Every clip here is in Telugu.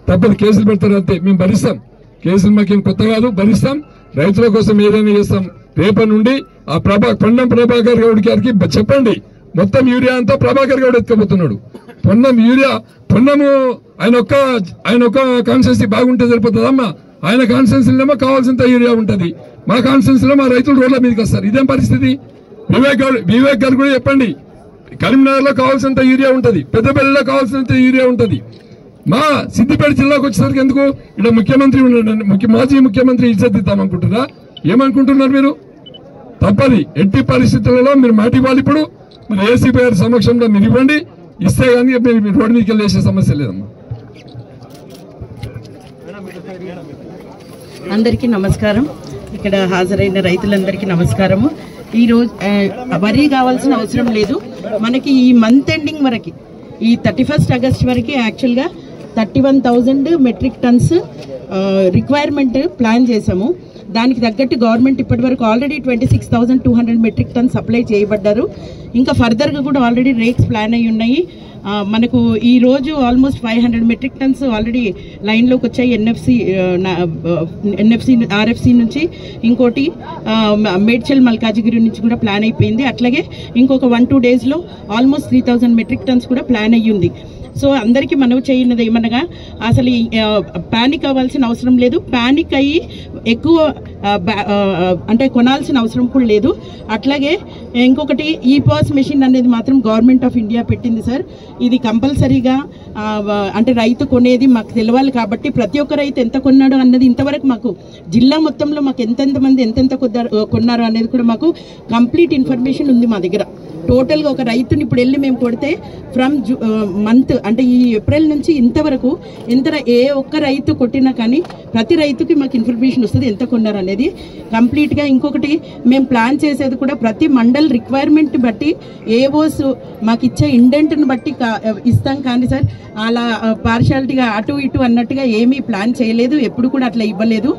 తప్పదు, కేసులు పెడతారు అంతే. మేము భరిస్తాం, కేసులు మాకేం కొత్త కాదు, భరిస్తాం. రైతుల కోసం ఏదైనా చేస్తాం. రేపటి నుండి ఆ పొన్నం ప్రభాకర్ గౌడ్ గారికి చెప్పండి, మొత్తం యూరియా అంతా ప్రభాకర్ గౌడ్ ఎత్తుకపోతున్నాడు. పొన్నము ఆయన ఒక్క కాన్స్టిట్యూన్సీ బాగుంటే సరిపోతుందమ్మా. ఆయన కాన్స్టిట్యూన్సీలో కావాల్సినంత యూరియా ఉంటది, మా కాన్స్టిట్యూన్సీలో మా రైతులు రోడ్ల మీదకి వస్తారు. ఇదేం పరిస్థితి? వివేక్ గారు కూడా చెప్పండి, కరీంనగర్ లో కావాల్సినంత యూరియా ఉంటది, పెద్దపల్లిలో కావాల్సినంత యూరియా ఉంటది. మా సిద్దిపేట జిల్లాకు వచ్చేసరికి ఎందుకు ఇక్కడ ముఖ్యమంత్రి మాజీ ముఖ్యమంత్రి ఇజ్జత్ ఇద్దామనుకుంటున్నారా? ఏమనుకుంటున్నారు మీరు? తప్పది, ఎట్టి పరిస్థితులలో మీరు మాట ఇవ్వాలి. ఇప్పుడు మరి ఏసీపీ గారి సమక్షంలో మీరు ఇవ్వండి, ఇస్తే కానీ మీరు రోడ్డు మీదకి వెళ్ళేసే సమస్య లేదమ్మా. అందరికీ నమస్కారం. ఇక్కడ హాజరైన రైతులందరికీ నమస్కారము. ఈరోజు వరి కావాల్సిన అవసరం లేదు. మనకి ఈ మంత్ ఎండింగ్ వరకు, ఈ 31 ఆగస్ట్ వరకు యాక్చువల్గా 31,000 మెట్రిక్ టన్స్ రిక్వైర్మెంట్ ప్లాన్ చేసాము. దానికి తగ్గట్టు గవర్నమెంట్ ఇప్పటి వరకు ఆల్రెడీ 26,200 మెట్రిక్ టన్ సప్లై చేయబడ్డారు. ఇంకా ఫర్దర్గా కూడా ఆల్రెడీ రేక్స్ ప్లాన్ అయి ఉన్నాయి. మనకు ఈ రోజు ఆల్మోస్ట్ 500 మెట్రిక్ టన్స్ ఆల్రెడీ లైన్లోకి వచ్చాయి. ఎన్ఎఫ్సి ఆర్ఎఫ్సి నుంచి, ఇంకోటి మేడ్చల్ మల్కాజిగిరి నుంచి కూడా ప్లాన్ అయిపోయింది. అట్లాగే ఇంకొక 1-2 డేస్లో ఆల్మోస్ట్ 3,000 మెట్రిక్ టన్స్ కూడా ప్లాన్ అయ్యింది. సో అందరికీ మనవి చేయనది ఏమనగా, అసలు ప్యానిక్ అవ్వాల్సిన అవసరం లేదు. ప్యానిక్ అయ్యి ఎక్కువ అంటే కొనాల్సిన అవసరం కూడా లేదు. అట్లాగే ఇంకొకటి, ఈ పాస్ మెషిన్ అనేది మాత్రం గవర్నమెంట్ ఆఫ్ ఇండియా పెట్టింది సార్. ఇది కంపల్సరీగా అంటే రైతు కొనేది మాకు తెలియాలి కాబట్టి, ప్రతి ఒక్క రైతు ఎంత కొన్నాడు అన్నది ఇంతవరకు మాకు జిల్లా మొత్తంలో మాకు ఎంతెంత మంది ఎంతెంత కొన్నారు అనేది కూడా మాకు కంప్లీట్ ఇన్ఫర్మేషన్ ఉంది మా దగ్గర. టోటల్గా ఒక రైతుని ఇప్పుడు వెళ్ళి మేము కొడితే ఫ్రమ్ మంత్ అంటే ఈ ఏప్రిల్ నుంచి ఇంతవరకు ఏ ఒక్క రైతు కొట్టినా కానీ ప్రతి రైతుకి మాకు ఇన్ఫర్మేషన్ వస్తుంది ఎంత కొన్నారు అనేది కంప్లీట్గా. ఇంకొకటి, మేము ప్లాన్ చేసేది కూడా ప్రతి మండల్ రిక్వైర్మెంట్ బట్టి ఏవోస్ మాకు ఇచ్చే ఇండెంట్ని బట్టి ఇస్తాం. కానీ సార్ అలా పార్షాలిటీగా అటు ఇటు అన్నట్టుగా ఏమీ ప్లాన్ చేయలేదు, ఎప్పుడు కూడా అట్లా ఇవ్వలేదు.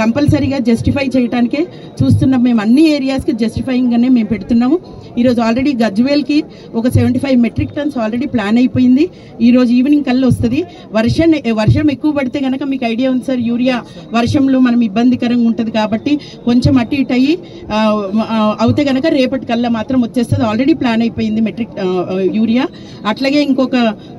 కంపల్సరీగా జస్టిఫై చేయడానికే చూస్తున్నాం. మేము అన్ని ఏరియాస్కి జస్టిఫైయింగ్గానే మేము పెడుతున్నాము. ఈరోజు ఆల్రెడీ గజ్వేల్కి ఒక 75 మెట్రిక్ టన్స్ ఆల్రెడీ ప్లాన్ అయిపోయింది. ఈరోజు ఈవినింగ్ కల్లా వస్తుంది. వర్షం ఎక్కువ పడితే కనుక మీకు ఐడియా ఉంది సార్, యూరియా వర్షంలో మనం ఇబ్బందికరంగా ఉంటుంది కాబట్టి కొంచెం అటు ఇటు అయ్యి అవుతే కనుక రేపటి కల్లా మాత్రం వచ్చేస్తుంది. ఆల్రెడీ ప్లాన్ అయిపోయింది మెట్రిక్ యూరియా. అట్లాగే ఇంకొక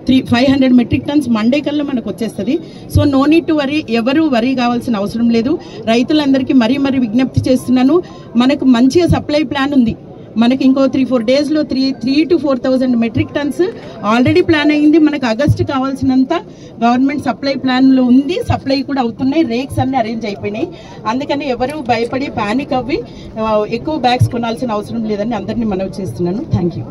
500 మెట్రిక్ టన్స్ మండే కల్లా మనకు వచ్చేస్తుంది. So no need to worry, ఎవరు వరీ కావాల్సిన అవసరం లేదు. రైతులందరికీ మరీ విజ్ఞప్తి చేస్తున్నాను, మనకు మంచిగా సప్లై ప్లాన్ ఉంది. మనకి ఇంకో 3-4 డేస్లో 3,000 to 4,000 metric tons already plan అయింది. మనకు ఆగస్టు కావాల్సినంత గవర్నమెంట్ సప్లై ప్లాన్లో ఉంది. సప్లై కూడా అవుతున్నాయి, రేక్స్ అన్ని అరేంజ్ అయిపోయినాయి. అందుకని ఎవరు భయపడి ప్యానిక్ అవ్వి ఎక్కువ బ్యాగ్స్ కొనాల్సిన అవసరం లేదని అందరినీ మనవి చేస్తున్నాను. Thank you.